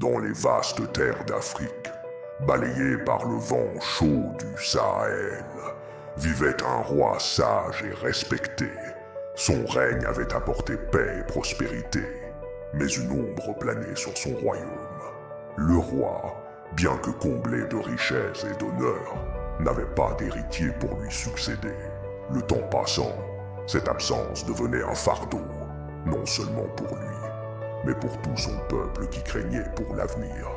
dans les vastes terres d'Afrique, balayées par le vent chaud du Sahel, vivait un roi sage et respecté. Son règne avait apporté paix et prospérité, mais une ombre planait sur son royaume. Le roi, bien que comblé de richesses et d'honneur, n'avait pas d'héritier pour lui succéder. Le temps passant, cette absence devenait un fardeau, non seulement pour lui, mais pour tout son peuple qui craignait pour l'avenir.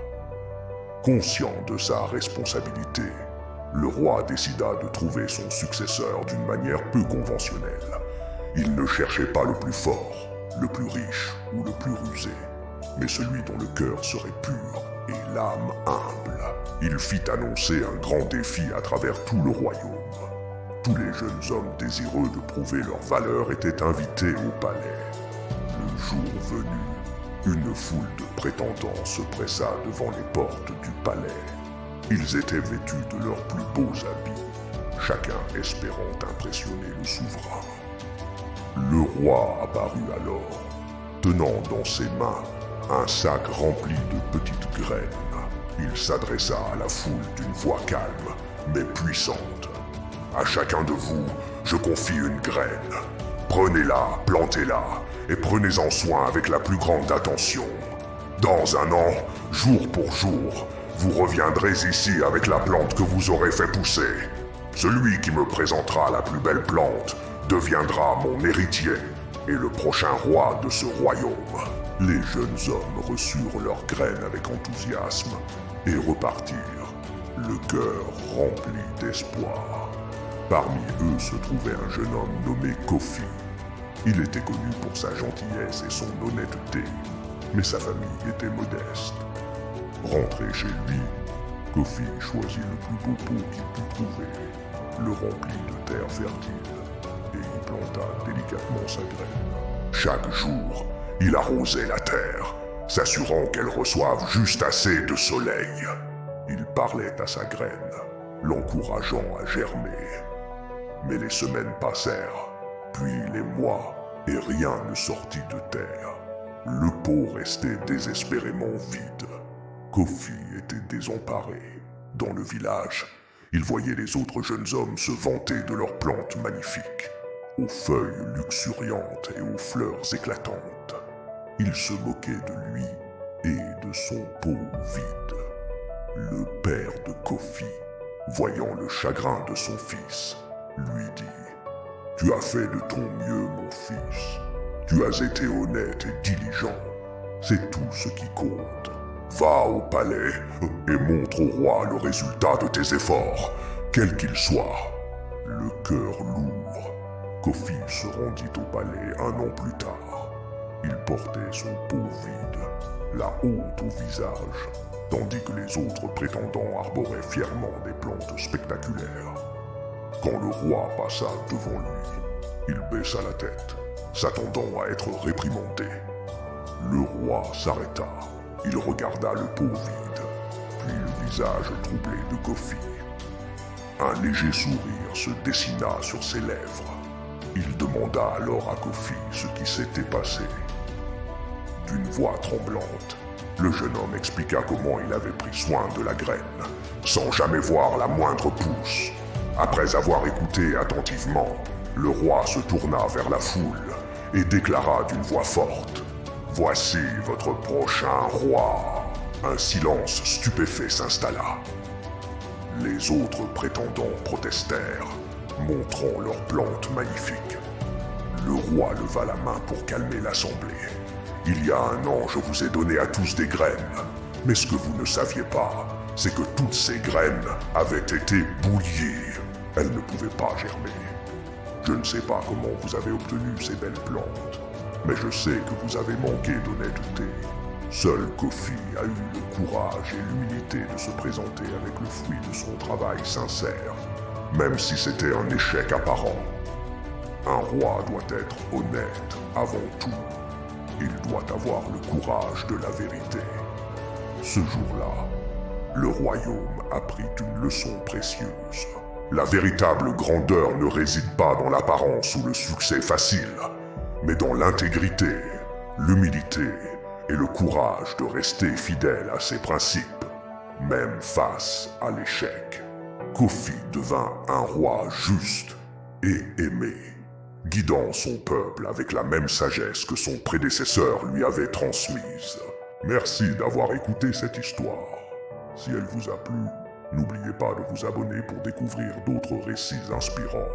Conscient de sa responsabilité, le roi décida de trouver son successeur d'une manière peu conventionnelle. Il ne cherchait pas le plus fort, le plus riche ou le plus rusé, mais celui dont le cœur serait pur et l'âme humble. Il fit annoncer un grand défi à travers tout le royaume. Tous les jeunes hommes désireux de prouver leur valeur étaient invités au palais. Le jour venu, une foule de prétendants se pressa devant les portes du palais. Ils étaient vêtus de leurs plus beaux habits, chacun espérant impressionner le souverain. Le roi apparut alors, tenant dans ses mains un sac rempli de petites graines. Il s'adressa à la foule d'une voix calme, mais puissante. « À chacun de vous, je confie une graine. Prenez-la, plantez-la, et prenez-en soin avec la plus grande attention. Dans un an, jour pour jour, vous reviendrez ici avec la plante que vous aurez fait pousser. Celui qui me présentera la plus belle plante deviendra mon héritier et le prochain roi de ce royaume. » Les jeunes hommes reçurent leurs graines avec enthousiasme et repartirent, le cœur rempli d'espoir. Parmi eux se trouvait un jeune homme nommé Kofi. Il était connu pour sa gentillesse et son honnêteté, mais sa famille était modeste. Rentré chez lui, Kofi choisit le plus beau pot qu'il put trouver, le remplit de terre fertile, et y planta délicatement sa graine. Chaque jour, il arrosait la terre, s'assurant qu'elle reçoive juste assez de soleil. Il parlait à sa graine, l'encourageant à germer. Mais les semaines passèrent, puis les mois, et rien ne sortit de terre. Le pot restait désespérément vide. Kofi était désemparé. Dans le village, il voyait les autres jeunes hommes se vanter de leurs plantes magnifiques, aux feuilles luxuriantes et aux fleurs éclatantes. Il se moquait de lui et de son pot vide. Le père de Kofi, voyant le chagrin de son fils, lui dit « Tu as fait de ton mieux, mon fils. Tu as été honnête et diligent. C'est tout ce qui compte. Va au palais et montre au roi le résultat de tes efforts, quel qu'il soit. » Le cœur lourd, Kofi se rendit au palais un an plus tard. Il portait son pot vide, la honte au visage, tandis que les autres prétendants arboraient fièrement des plantes spectaculaires. Quand le roi passa devant lui, il baissa la tête, s'attendant à être réprimandé. Le roi s'arrêta. Il regarda le pot vide, puis le visage troublé de Kofi. Un léger sourire se dessina sur ses lèvres. Il demanda alors à Kofi ce qui s'était passé. D'une voix tremblante, le jeune homme expliqua comment il avait pris soin de la graine, sans jamais voir la moindre pousse. Après avoir écouté attentivement, le roi se tourna vers la foule et déclara d'une voix forte « Voici votre prochain roi !» Un silence stupéfait s'installa. Les autres prétendants protestèrent, montrant leurs plantes magnifiques. Le roi leva la main pour calmer l'assemblée. « Il y a un an, je vous ai donné à tous des graines, mais ce que vous ne saviez pas, c'est que toutes ces graines avaient été bouillies. Elles ne pouvaient pas germer. Je ne sais pas comment vous avez obtenu ces belles plantes, mais je sais que vous avez manqué d'honnêteté. Seul Kofi a eu le courage et l'humilité de se présenter avec le fruit de son travail sincère, même si c'était un échec apparent. Un roi doit être honnête avant tout. Il doit avoir le courage de la vérité. » Ce jour-là, le royaume apprit une leçon précieuse. La véritable grandeur ne réside pas dans l'apparence ou le succès facile, mais dans l'intégrité, l'humilité et le courage de rester fidèle à ses principes, même face à l'échec. Kofi devint un roi juste et aimé, guidant son peuple avec la même sagesse que son prédécesseur lui avait transmise. Merci d'avoir écouté cette histoire. Si elle vous a plu, n'oubliez pas de vous abonner pour découvrir d'autres récits inspirants.